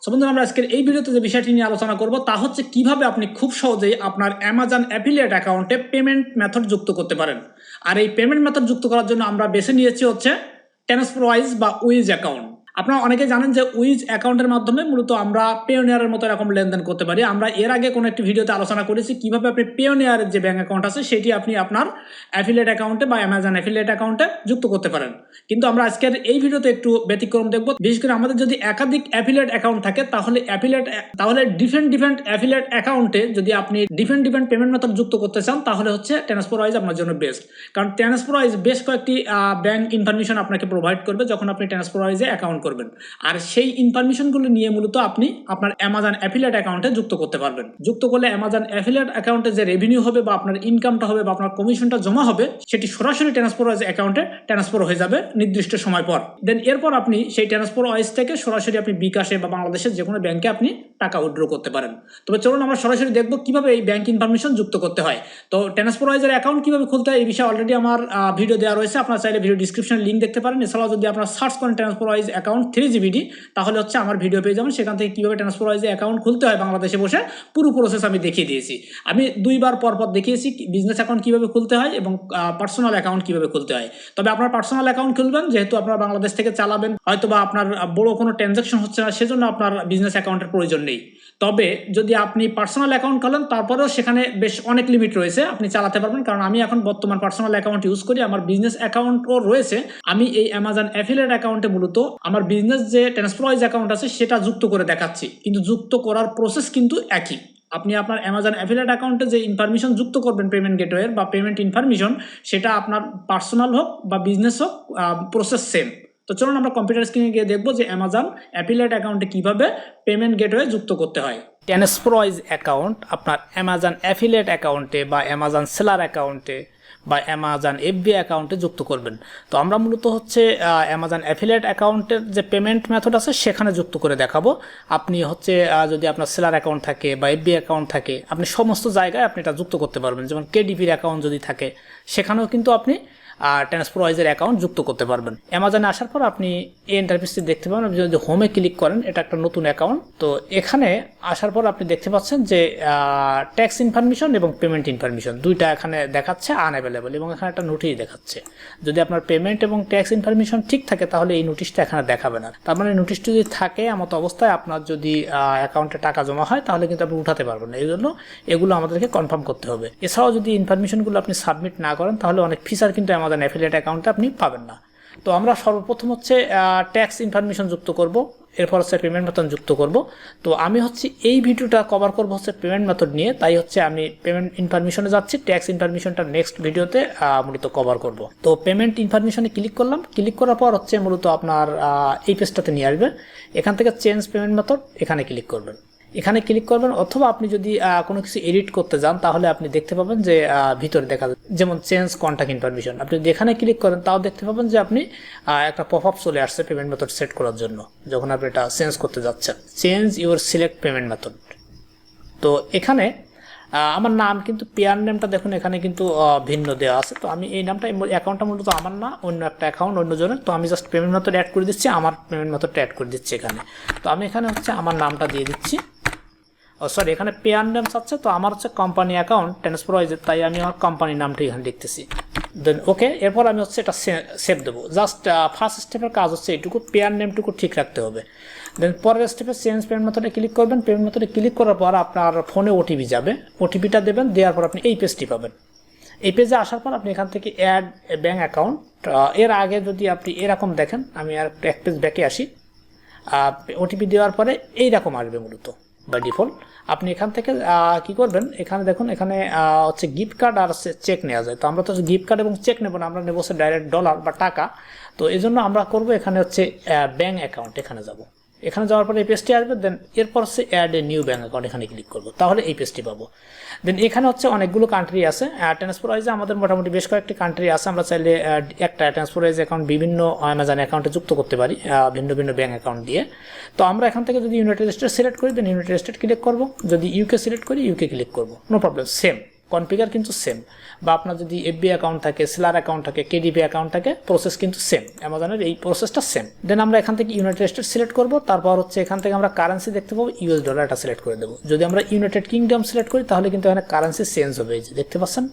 So বন্ধুরা, আমরা আজকের এই ভিডিওতে যে বিষয়টি নিয়ে আলোচনা করব তা হচ্ছে কিভাবে আপনি খুব সহজেই আপনার অ্যামাজন অ্যাফিলিয়েট অ্যাকাউন্টে পেমেন্ট মেথড যুক্ত করতে পারেন। আর এই পেমেন্ট মেথড যুক্ত করার জন্য আমরা বেছে নিয়েছি হচ্ছে ট্রান্সফারওয়াইজ বা উইজ অ্যাকাউন্ট। আপনারা অনেকে জানেন যে উইজ অ্যাকাউন্টের মাধ্যমে মূলত আমরা পেওনিয়ারের মতো এরকম লেনদেন করতে পারি। আমরা এর আগে কোনো একটি ভিডিওতে আলোচনা করেছি কিভাবে আপনি পেওনিয়ারের যে ব্যাংক অ্যাকাউন্ট আছে সেটি আপনি আপনার অ্যাফিলিয়েট অ্যাকাউন্টে বা অ্যামাজন অ্যাফিলিয়েট অ্যাকাউন্টে যুক্ত করতে পারেন। কিন্তু আমরা আজকের এই ভিডিওতে একটু ব্যতিক্রম দেখব। বিশেষ করে আমাদের যদি একাধিক অ্যাফিলিয়েট অ্যাকাউন্ট থাকে তাহলে ডিফারেন্ট অ্যাফিলিয়েট অ্যাকাউন্টে যদি আপনি ডিফারেন্ট পেমেন্ট মেথড যুক্ত করতে চান তাহলে হচ্ছে ট্রান্সফারওয়াইজ আপনার জন্য বেস্ট। কারণ ট্রান্সফারওয়াইজ বেশ কয়েকটি ব্যাংক ইনফরমেশন আপনাকে প্রোভাইড করবে যখন আপনি ট্রান্সফারওয়াইজে অ্যাকাউন্ট করবেন। আর সেই ইনফরমেশনগুলো নিয়ে মূলত আপনি আপনার অ্যামাজন অ্যাফিলিয়েট অ্যাকাউন্টে যুক্ত করতে পারবেন। যুক্ত করলে অ্যামাজন অ্যাফিলিয়েট অ্যাকাউন্টে যে রেভিনিউ হবে বা আপনার ইনকামটা হবে বা আপনার কমিশনটা জমা হবে সেটি সরাসরি ট্রান্সফারওয়াইজ অ্যাকাউন্টে ট্রান্সফার হয়ে যাবে নির্দিষ্ট সময় পর। দেন এরপর আপনি সেই ট্রান্সফারওয়াইজ থেকে সরাসরি আপনি বিকাশে বা বাংলাদেশের যে কোনো ব্যাংকে আপনি টাকা উইথড্র করতে পারেন। তবে চলুন আমরা সরাসরি দেখব কিভাবে এই ব্যাংক ইনফরমেশন যুক্ত করতে হয়। তো ট্রান্সফারওয়াইজের অ্যাকাউন্ট কিভাবে খুলতে হয় এই বিষয়ে অলরেডি আমার ভিডিও দেওয়া রয়েছে, আপনারা চাইলে ভিডিও ডিসক্রিপশনে লিঙ্ক দেখতে পারেন। এছাড়াও যদি আপনারা সার্চ করেন ট্রান্সফারওয়াইজ অ্যাকাউন্ট 3GBD তাহলে হচ্ছে আমার ভিডিও পেয়ে যাবেন। সেখান থেকে কিভাবে ট্রান্সফারওয়াইজে অ্যাকাউন্ট খুলতে হয় বাংলাদেশে বসে পুরো প্রসেস আমি দেখিয়ে দিয়েছি। আমি দুইবার পর দেখিয়েছি বিজনেস অ্যাকাউন্ট কিভাবে খুলতে হয় এবং পার্সোনাল অ্যাকাউন্ট কিভাবে খুলতে হয়। তবে আপনার পার্সোনাল অ্যাকাউন্ট খুলবেন যেহেতু আপনারা বাংলাদেশ থেকে চালাবেন, হয়তো বা আপনার বড় কোনো ট্রানজাকশন হচ্ছে না, সেজন্য আপনার বিজনেস অ্যাকাউন্টের প্রয়োজন নেই। তবে যদি আপনি পার্সোনাল অ্যাকাউন্ট খোলেন তারপরেও সেখানে বেশ অনেক লিমিট রয়েছে, আপনি চালাতে পারবেন। কারণ আমি এখন বর্তমান পার্সোনাল অ্যাকাউন্ট ইউজ করি, আমার বিজনেস অ্যাকাউন্টও রয়েছে। আমি এই অ্যামাজন অ্যাফিলিয়েট অ্যাকাউন্টে মূলত আমার বিজনেস যে ট্রান্সফারওয়াইজ অ্যাকাউন্ট আছে সেটা যুক্ত করে দেখাচ্ছি, কিন্তু যুক্ত করার প্রসেস কিন্তু একই। আপনি আপনার অ্যামাজন অ্যাফিলিয়েট অ্যাকাউন্টে যে ইনফরমেশন যুক্ত করবেন পেমেন্ট গেটওয়ের বা পেমেন্ট ইনফরমেশন, সেটা আপনার পার্সোনাল হোক বা বিজনেস হোক প্রসেস সেম। তো চলুন আমরা কম্পিউটার স্ক্রিনে গিয়ে দেখবো যে অ্যামাজন অ্যাফিলিয়েট অ্যাকাউন্টে কিভাবে পেমেন্ট গেটওয়ে যুক্ত করতে হয়। ট্রান্সফারওয়াইজ অ্যাকাউন্ট আপনার অ্যামাজন অ্যাফিলিয়েট অ্যাকাউন্টে বা অ্যামাজন সেলার অ্যাকাউন্টে বা অ্যামাজন এফবি অ্যাকাউন্টে যুক্ত করবেন। তো আমরা মূলত হচ্ছে অ্যামাজন অ্যাফিলিয়েট অ্যাকাউন্টের যে পেমেন্ট মেথড আছে সেখানে যুক্ত করে দেখাবো। আপনি হচ্ছে যদি আপনার সেলার অ্যাকাউন্ট থাকে বা এফবি অ্যাকাউন্ট থাকে আপনি সমস্ত জায়গায় আপনি এটা যুক্ত করতে পারবেন। যেমন কেডিপির অ্যাকাউন্ট যদি থাকে সেখানেও কিন্তু আপনি ট্রান্সফারওয়াইজের অ্যাকাউন্ট যুক্ত করতে পারবেন। অ্যামাজনে আসার পর আপনি এই ইন্টারফেসটি দেখতে পাবেন। আপনি যদি হোমে ক্লিক করেন এটা একটা নতুন অ্যাকাউন্ট। তো এখানে আসার পর আপনি দেখতে পাচ্ছেন যে ট্যাক্স ইনফরমেশন এবং পেমেন্ট ইনফরমেশন দুইটা এখানে দেখাচ্ছে আনঅ্যাভেলেবল, এবং এখানে একটা নোটিশ দেখাচ্ছে। যদি আপনার পেমেন্ট এবং ট্যাক্স ইনফরমেশন ঠিক থাকে তাহলে এই নোটিশটা এখানে দেখাবে না। তার মানে নোটিশটি যদি থাকে এমত অবস্থায় আপনার যদি অ্যাকাউন্টে টাকা জমা হয় তাহলে কিন্তু আপনি উঠাতে পারবেন না। এই জন্য এগুলো আমাদেরকে কনফার্ম করতে হবে। এছাড়াও যদি ইনফরমেশনগুলো আপনি সাবমিট না করেন তাহলে অনেক ফিচার কিন্তু অ্যামাজন অ্যাফিলিয়েট অ্যাকাউন্টে আপনি পাবেন না। তো আমরা সর্বপ্রথম হচ্ছে ট্যাক্স ইনফরমেশন যুক্ত করব, এরপর হচ্ছে পেমেন্ট মেথড যুক্ত করব। তো আমি হচ্ছে এই ভিডিওটা কভার করব হচ্ছে পেমেন্ট মেথড নিয়ে, তাই হচ্ছে আমি পেমেন্ট ইনফরমেশনে যাচ্ছি। ট্যাক্স ইনফরমেশনটা নেক্সট ভিডিওতে মূলত কভার করব। তো পেমেন্ট ইনফরমেশনে ক্লিক করলাম। ক্লিক করার পর হচ্ছে মূলত আপনার এই পেজটাতে নিয়ে আসবে। এখান থেকে চেঞ্জ পেমেন্ট মেথড এখানে ক্লিক করবেন। এখানে ক্লিক করবেন, অথবা আপনি যদি কোনো কিছু এডিট করতে যান তাহলে আপনি দেখতে পাবেন যে ভিতরে দেখা যায় যেমন চেঞ্জ কন্ট্যাক্ট ইনফরমেশন। আপনি যদি এখানে ক্লিক করেন তাও দেখতে পাবেন যে আপনি একটা পপআপ চলে আসছে পেমেন্ট মেথড সেট করার জন্য যখন আপনি এটা চেঞ্জ করতে যাচ্ছেন। Change your select payment method. তো এখানে আমার নাম কিন্তু পেয়ার নেমটা দেখুন এখানে কিন্তু ভিন্ন দেওয়া আছে। তো আমি এই নামটা অ্যাকাউন্টটা মূলত আমার না, অন্য একটা অ্যাকাউন্ট অন্য জনের। তো আমি জাস্ট পেমেন্ট মেথড অ্যাড করে দিচ্ছি, আমার পেমেন্ট মেথডটা অ্যাড করে দিচ্ছি এখানে। তো আমি এখানে হচ্ছে আমার নামটা দিয়ে দিচ্ছি। সরি, এখানে পেয়ার নেম চাচ্ছে, তো আমার হচ্ছে কোম্পানি অ্যাকাউন্ট ট্রান্সফারওয়াইজের, তাই আমি আমার কোম্পানির নামটা এখানে লিখতেছি। দেন ওকে, এরপর আমি হচ্ছে এটা সেভ দেবো। জাস্ট ফার্স্ট স্টেপের কাজ হচ্ছে এইটুকু, পেয়ার নেমটুকু ঠিক রাখতে হবে। দেন পরের স্টেপে চেঞ্জ পেমেন্ট মেথডে ক্লিক করবেন। পেমেন্ট মেথডে ক্লিক করার পর আপনার ফোনে ওটিপি যাবে, ওটিপিটা দেবেন। দেওয়ার পর আপনি এই পেজটি পাবেন। এই পেজে আসার পর আপনি এখান থেকে অ্যাড ব্যাঙ্ক অ্যাকাউন্ট, এর আগে যদি আপনি এরকম দেখেন, আমি আর এক পেজ ব্যাকে আসি। ওটিপি দেওয়ার পরে এইরকম আসবে মূলত বাই ডিফল্ট। আপনি এখান থেকে কি করবেন, এখানে দেখুন এখানে হচ্ছে গিফট কার্ড আর চেক নেওয়া যায়। তো আমরা তো গিফট কার্ড এবং চেক নেব না, আমরা নেবো হচ্ছে ডাইরেক্ট ডলার বা টাকা। তো এই জন্য আমরা করবো এখানে হচ্ছে ব্যাঙ্ক অ্যাকাউন্ট, এখানে যাব। এখানে যাওয়ার পরে এই পেজটি আসবে। দেন এরপর হচ্ছে add a new bank account, এখানে ক্লিক করবো, তাহলে এই পেজটি পাবো। দেন এখানে হচ্ছে অনেকগুলো কান্ট্রি আছে। ট্রান্সফারওয়াইজে আমাদের মোটামুটি বেশ কয়েকটি কান্ট্রি আছে। আমরা চাইলে একটা ট্রান্সফারওয়াইজ অ্যাকাউন্ট বিভিন্ন অ্যামাজন অ্যাকাউন্টে যুক্ত করতে পারি ভিন্ন ভিন্ন ব্যাঙ্ক অ্যাকাউন্ট দিয়ে। তো আমরা এখান থেকে যদি ইউনাইটেড স্টেট সিলেক্ট করি দেন ইউনাইটেড স্টেট ক্লিক করবো, যদি ইউকে সিলেক্ট করি ইউকে ক্লিক করবো, নো প্রবলেম, সেম। কনফিগার কিন্তু সেম, বা আপনার যদি এফবি অ্যাকাউন্ট থাকে, সেলার অ্যাকাউন্ট থাকে, কেডিপি অ্যাকাউন্ট থাকে, প্রসেস কিন্তু সেম, অ্যামাজনের এই প্রসেসটা সেম। দেন আমরা এখান থেকে ইউনাইটেড স্টেট সিলেক্ট করব, তারপর হচ্ছে এখান থেকে আমরা কারেন্সি দেখতে পাবো ইউএস ডলার, এটা সিলেক্ট করে দেবো। যদি আমরা ইউনাইটেড কিংডম সিলেক্ট করি তাহলে কিন্তু এখানে কারেন্সি চেঞ্জ হবে, এই যে দেখতে পাচ্ছেন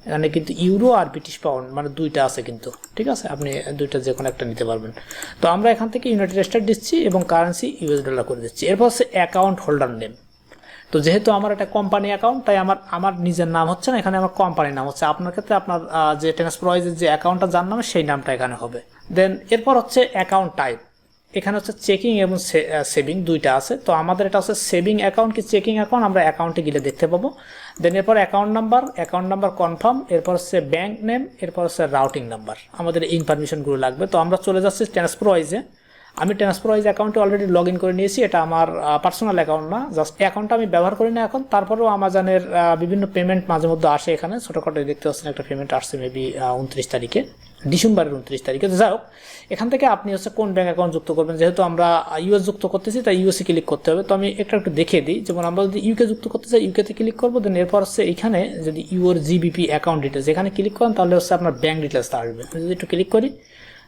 এখানে কিন্তু ইউরো আর ব্রিটিশ পাউন্ড মানে দুইটা আছে কিন্তু, ঠিক আছে, আপনি দুইটা যে কোনো একটা নিতে পারবেন। তো আমরা এখান থেকে ইউনাইটেড স্টেট দিচ্ছি এবং কারেন্সি ইউএস ডলার করে দিচ্ছি। এরপর হচ্ছে অ্যাকাউন্ট হোল্ডার নেম। তো যেহেতু আমার একটা কোম্পানি অ্যাকাউন্ট, তাই আমার নিজের নাম হচ্ছে না, এখানে আমার কোম্পানির নাম হচ্ছে। আপনার ক্ষেত্রে আপনার যে ট্রান্সফারওয়াইজের যে অ্যাকাউন্টটা যার নামে সেই নামটা এখানে হবে। দেন এরপর হচ্ছে অ্যাকাউন্ট টাইপ, এখানে হচ্ছে চেকিং এবং সেভিং দুইটা আছে। তো আমাদের এটা হচ্ছে সেভিং অ্যাকাউন্ট কি চেকিং অ্যাকাউন্ট, আমরা অ্যাকাউন্টে গেলে দেখতে পাবো। দেন এরপর অ্যাকাউন্ট নাম্বার কনফার্ম, এরপর হচ্ছে ব্যাঙ্ক নেম, এরপর হচ্ছে রাউটিং নাম্বার, আমাদের এই ইনফরমেশনগুলো লাগবে। তো আমরা চলে যাচ্ছি ট্রান্সফারওয়াইজে। আমি ট্রান্সফারওয়াইজ অ্যাকাউন্টে অলরেডি লগ ইন করে নিয়েছি, এটা আমার পার্সোনাল অ্যাকাউন্ট না, জাস্ট অ্যাকাউন্টটা আমি ব্যবহার করি না এখন। তারপরেও আমাজনের বিভিন্ন পেমেন্ট মাঝে মধ্যে আসে, এখানে ছোটোখাটো দেখতে পাচ্ছেন একটা পেমেন্ট আসছে মেবি 29 তারিখে, ডিসেম্বরের 29 তারিখে। তো যাই হোক, এখান থেকে আপনি হচ্ছে কোন ব্যাঙ্ক অ্যাকাউন্ট যুক্ত করবেন, যেহেতু আমরা ইউএস যুক্ত করতেছি তাই ইউএসএ ক্লিক করতে হবে। তো আমি একটু দেখিয়ে দিই, যেমন আমরা যদি ইউকে যুক্ত করতে চাই ইউকেতে ক্লিক করবো। দেন এরপর হচ্ছে এখানে যদি ইউর জিবিপি অ্যাকাউন্ট ডিটেলস এখানে ক্লিক করেন তাহলে হচ্ছে আপনার ব্যাঙ্ক ডিটেলসটা আসবে। যদি একটু ক্লিক করি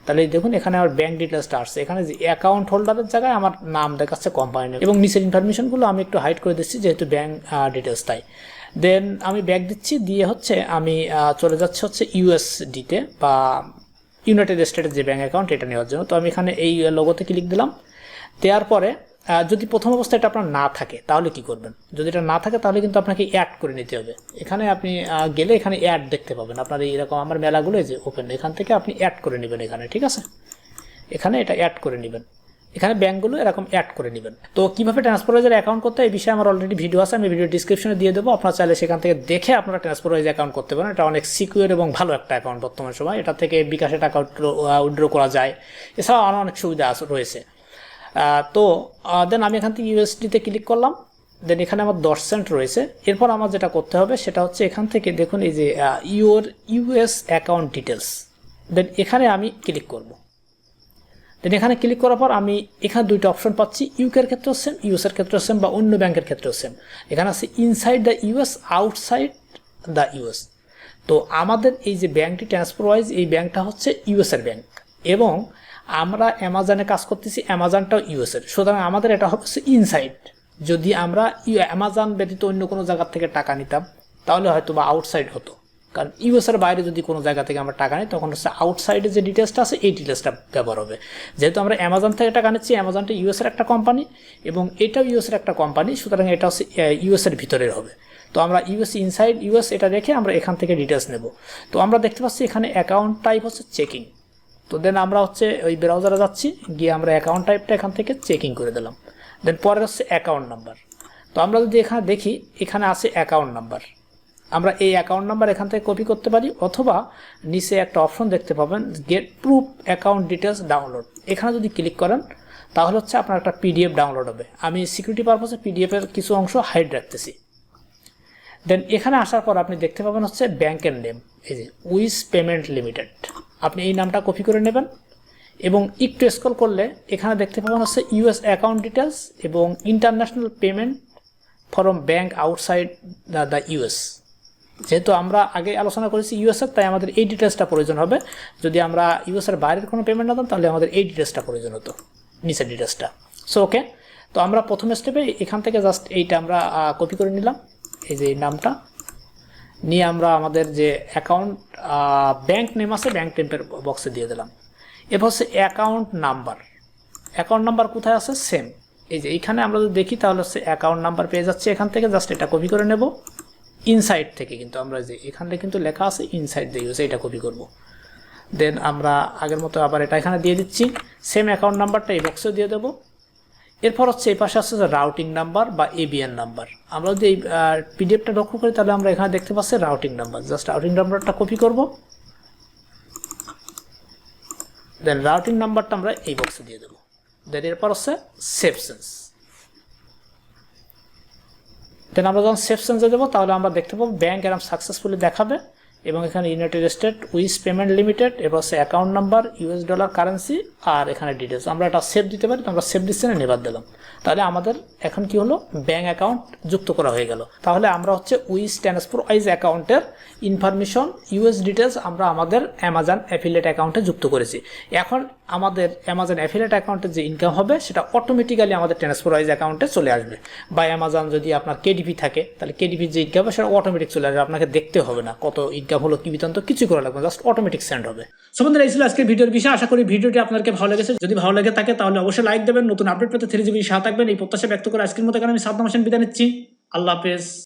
তাহলে দেখুন এখানে আমার ব্যাঙ্ক ডিটেলসটা আসছে, এখানে যে অ্যাকাউন্ট হোল্ডারের জায়গায় আমার নাম দেখাচ্ছে কোম্পানি নেম, এবং নিচের ইনফরমেশনগুলো আমি একটু হাইড করে দিচ্ছি যেহেতু ব্যাঙ্ক ডিটেলস তাই। দেন আমি ব্যাক দিচ্ছি, দিয়ে হচ্ছে আমি চলে যাচ্ছে হচ্ছে ইউএসডিতে বা ইউনাইটেড স্টেটের যে ব্যাঙ্ক অ্যাকাউন্ট এটা নেওয়ার জন্য। তো আমি এখানে এই লোগোতে ক্লিক দিলাম। দেওয়ার পরে যদি প্রথম অবস্থায় এটা আপনার না থাকে তাহলে কি করবেন, যদি এটা না থাকে তাহলে কিন্তু আপনাকে অ্যাড করে নিতে হবে। এখানে আপনি গেলে এখানে অ্যাড দেখতে পাবেন, আপনার এইরকম আমার মেলাগুলো যে ওপেন, এখান থেকে আপনি অ্যাড করে নেবেন এখানে, ঠিক আছে, এখানে এটা অ্যাড করে নেবেন, এখানে ব্যাঙ্কগুলো এরকম অ্যাড করে নেবেন। তো কীভাবে ট্রান্সফারওয়াইজের অ্যাকাউন্ট করতে এই বিষয়ে আমার অলরেডি ভিডিও আছে, আমি ভিডিও ডিসক্রিপশনে দিয়ে দেবো, আপনারা চাইলে সেখান থেকে দেখে আপনারা ট্রান্সফারওয়াইজ অ্যাকাউন্ট করতে পারেন। এটা অনেক সিকিউর এবং ভালো একটা অ্যাকাউন্ট বর্তমান সময়, এটা থেকে বিকাশে টাকা উইথড্র করা যায়, এছাড়াও আরও অনেক সুবিধা রয়েছে। তো দেন আমি এখান থেকে ইউএসডিতে ক্লিক করলাম। দেন এখানে আমার 10 সেন্ট রয়েছে। এরপর আমার যেটা করতে হবে সেটা হচ্ছে এখান থেকে দেখুন এই যে ইউএস অ্যাকাউন্ট ডিটেলস, দেন এখানে আমি ক্লিক করব। দেন এখানে ক্লিক করার পর আমি এখানে দুইটা অপশন পাচ্ছি, ইউকের ক্ষেত্রেও সেম, ইউএসের ক্ষেত্রেও সেম, বা অন্য ব্যাংকের ক্ষেত্রেও সেম। এখানে আছে inside the US, outside the US. তো আমাদের এই যে ব্যাংকটি ট্রান্সফারওয়াইজ, এই ব্যাংকটা হচ্ছে ইউএসের ব্যাংক, এবং আমরা অ্যামাজনে কাজ করতেছি, অ্যামাজনটাও ইউএসের, সুতরাং আমাদের এটা হচ্ছে ইনসাইড। যদি আমরা অ্যামাজন ব্যতীত অন্য কোনো জায়গার থেকে টাকা নিতাম তাহলে হয়তো বা আউটসাইড হতো, কারণ ইউএসের বাইরে যদি কোনো জায়গা থেকে আমরা টাকা নিই তখন হচ্ছে আউটসাইডে যে ডিটেলসটা আছে এই ডিটেলসটা ব্যবহার হবে। যেহেতু আমরা অ্যামাজন থেকে টাকা নিচ্ছি, অ্যামাজনটা ইউএসের একটা কোম্পানি এবং এটাও ইউএসের একটা কোম্পানি, সুতরাং এটা হচ্ছে ইউএসের ভিতরের হবে। তো আমরা ইউএস ইনসাইড ইউএস এটা রেখে আমরা এখান থেকে ডিটেলস নেব। তো আমরা দেখতে পাচ্ছি এখানে অ্যাকাউন্ট টাইপ হচ্ছে চেকিং। তো দেন আমরা হচ্ছে ওই ব্রাউজারে যাচ্ছি, গিয়ে আমরা অ্যাকাউন্ট টাইপটা এখান থেকে চেকিং করে দিলাম। দেন পরে হচ্ছে অ্যাকাউন্ট নাম্বার। তো আমরা যদি এখানে দেখি এখানে আছে অ্যাকাউন্ট নাম্বার, আমরা এই অ্যাকাউন্ট নাম্বার এখান থেকে কপি করতে পারি, অথবা নিচে একটা অপশন দেখতে পাবেন get proof account details download, এখানে যদি ক্লিক করেন তাহলে হচ্ছে আপনার একটা পিডিএফ ডাউনলোড হবে। আমি সিকিউরিটি পারপাসে পিডিএফের কিছু অংশ হাইড রাখতেছি। দেন এখানে আসার পর আপনি দেখতে পাবেন হচ্ছে ব্যাংকের নেম, এই যে উইস পেমেন্ট লিমিটেড, আপনি এই নামটা কপি করে নেবেন এবং একটু স্ক্রল করলে এখানে দেখতে পাবেন হচ্ছে ইউএস অ্যাকাউন্ট ডিটেলস এবং international payment from bank outside the US. যেহেতু আমরা আগে আলোচনা করেছি ইউএসএর, তাই আমাদের এই ডিটেলসটা প্রয়োজন হবে। যদি আমরা ইউএসএর বাইরের কোনো পেমেন্ট নিতাম তাহলে আমাদের এই ডিটেলসটা প্রয়োজন হতো, নিচের ডিটেলসটা। সো ওকে, তো আমরা প্রথম স্টেপে এখান থেকে জাস্ট এইটা আমরা কপি করে নিলাম, এই যে নামটা নিয়ে আমরা আমাদের যে অ্যাকাউন্ট ব্যাংক নেম আছে ব্যাংক নেমের বক্সে দিয়ে দিলাম। এরপর হচ্ছে অ্যাকাউন্ট নাম্বার, অ্যাকাউন্ট নাম্বার কোথায় আছে সেম, এই যে এইখানে আমরা যদি দেখি তাহলে হচ্ছে অ্যাকাউন্ট নাম্বার পেয়ে যাচ্ছে এখান থেকে, জাস্ট এটা কপি করে নেব ইনসাইড থেকে, কিন্তু আমরা যে এখানে কিন্তু লেখা আছে ইনসাইড দ্য ইউএস, এটা কপি করব। দেন আমরা আগের মতো আবার এটা এখানে দিয়ে দিচ্ছি, সেম অ্যাকাউন্ট নাম্বারটা এই বক্সে দিয়ে দেবো। এরপর হচ্ছে এই পাশে আসছে রাউটিং নাম্বার বা এবিএন নাম্বার। আমরা যদি এই পিডিএফটা লক্ষ্য করি তাহলে আমরা এখানে দেখতে পাচ্ছি রাউটিং নাম্বার, জাস্ট রাউটিং নাম্বারটা কপি করব। দেন রাউটিং নাম্বারটা আমরা এই বক্সে দিয়ে দেবো। দেন এরপর হচ্ছে সেভ চেঞ্জ। দেন আমরা যখন সেভ চেঞ্জে দেবো তাহলে আমরা দেখতে পাবো ব্যাংক এরকম সাকসেসফুলি দেখাবে এবং এখানে United State Wise payment limited, এবার হচ্ছে account number, US dollar currency, আর এখানে ডিটেলস। আমরা এটা সেভ দিতে পারি, তো আমরা সেভ দিচ্ছি না, নেবার দিলাম। তাহলে আমাদের এখন কি হলো, ব্যাঙ্ক অ্যাকাউন্ট যুক্ত করা হয়ে গেল। তাহলে আমরা হচ্ছে উইস ট্রান্সফার ওয়াইজ অ্যাকাউন্টের ইনফরমেশন, ইউএস ডিটেলস আমরা আমাদের অ্যামাজন অ্যাফিলিয়েট অ্যাকাউন্টে যুক্ত করেছি। এখন আমাদের অ্যামাজন অ্যাফিলিয়েট অ্যাকাউন্টে যে ইনকাম হবে সেটা অটোমেটিক্যালি আমাদের ট্রান্সফার ওয়াইজ অ্যাকাউন্টে চলে আসবে। বা অ্যামাজন যদি আপনার কেডিপি থাকে, তাহলে কেডিপির যে ইনকাম হবে সেটা অটোমেটিক চলে আসবে, আপনাকে দেখতে হবে না কত ইনকাম হলো কি বিতান্ত, কিছু করা লাগবে না, জাস্ট অটোমেটিক সেন্ড হবে। সো বন্ধুরা, এই ছিল আজকের ভিডিওর বিষয়। আশা করি ভিডিওটি আপনাদেরকে ভালো লেগেছে। যদি ভালো লেগে থাকে তাহলে অবশ্যই লাইক দেবেন। নতুন আপডেট পেতে 3GB সাথে থাকবেন। এই প্রত্যাশা ব্যক্ত করে আজকের মতো এখানে আমি সাদ্দাম হোসেন বিদায় নিচ্ছি। আল্লাহ হাফেজ।